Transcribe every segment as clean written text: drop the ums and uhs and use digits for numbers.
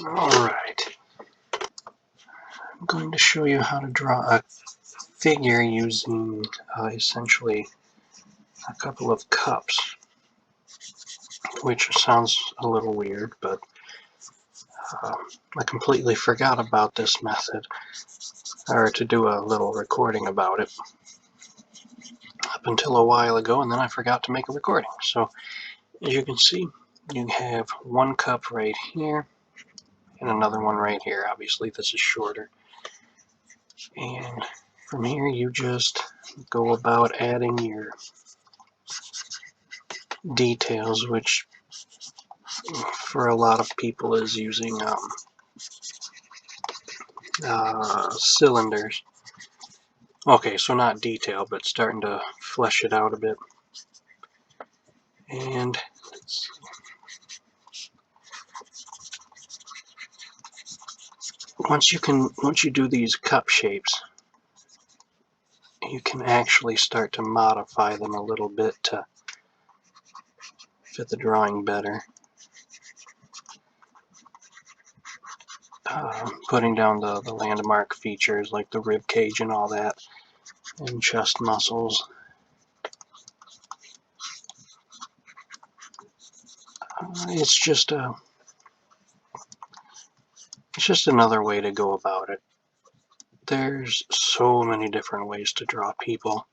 Alright, I'm going to show you how to draw a figure using essentially a couple of cups, which sounds a little weird, but I completely forgot about this method, or to do a little recording about it, up until a while ago, and then I forgot to make a recording. So, as you can see, you have one cup right here, and another one right here. Obviously, this is shorter. And from here, you just go about adding your details, which for a lot of people is using cylinders. Okay, so not detail, but starting to flesh it out a bit. And once you do these cup shapes, you can actually start to modify them a little bit to fit the drawing better. Putting down the landmark features like the rib cage and all that, and chest muscles. It's just another way to go about it. There's so many different ways to draw people.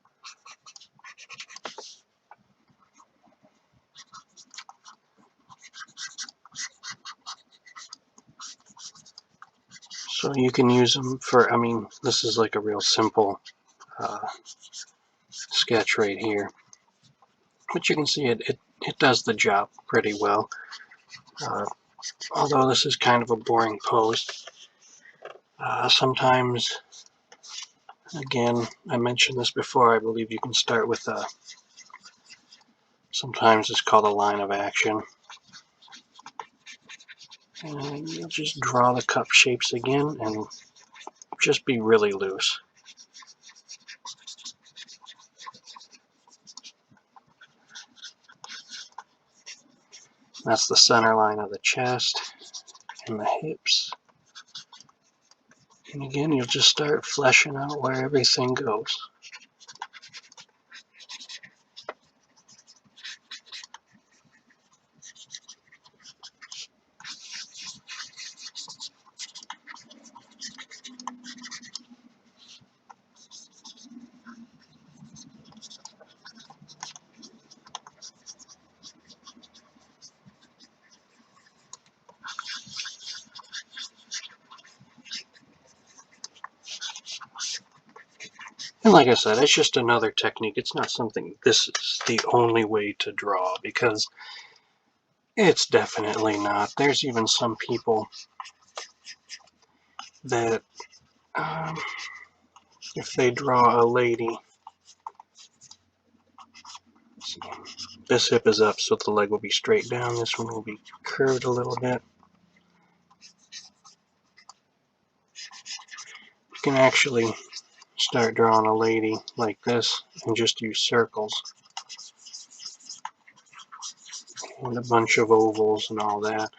So you can use them for, I mean, this is like a real simple sketch right here. But you can see it does the job pretty well. Although this is kind of a boring pose. Sometimes, again, I mentioned this before, I believe you can start with sometimes it's called a line of action. And you'll just draw the cup shapes again and just be really loose. That's the center line of the chest and the hips. And again, you'll just start fleshing out where everything goes. And like I said, it's just another technique. It's not something, this is the only way to draw, because it's definitely not. There's even some people that, if they draw a lady, this hip is up, so the leg will be straight down. This one will be curved a little bit. You can actually start drawing a lady like this and just use circles and a bunch of ovals and all that.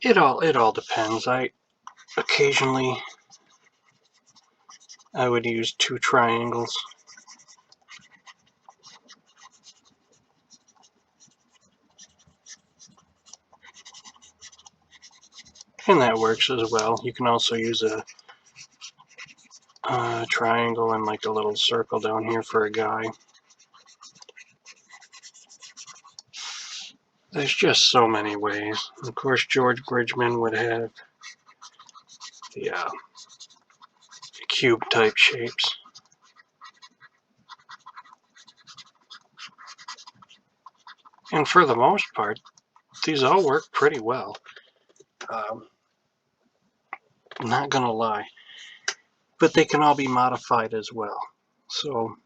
It all depends. Occasionally I would use 2 triangles. And that works as well. You can also use a triangle and like a little circle down here for a guy. There's just so many ways. Of course, George Bridgman would have the cube type shapes. And for the most part, these all work pretty well. Not gonna lie. But they can all be modified as well. So,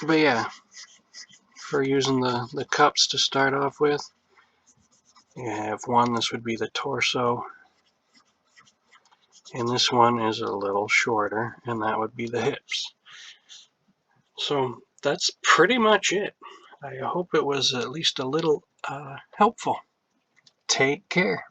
but yeah, for using the cups to start off with, you have one, this would be the torso, and this one is a little shorter, and that would be the hips. So that's pretty much it. I hope it was at least a little helpful. Take care.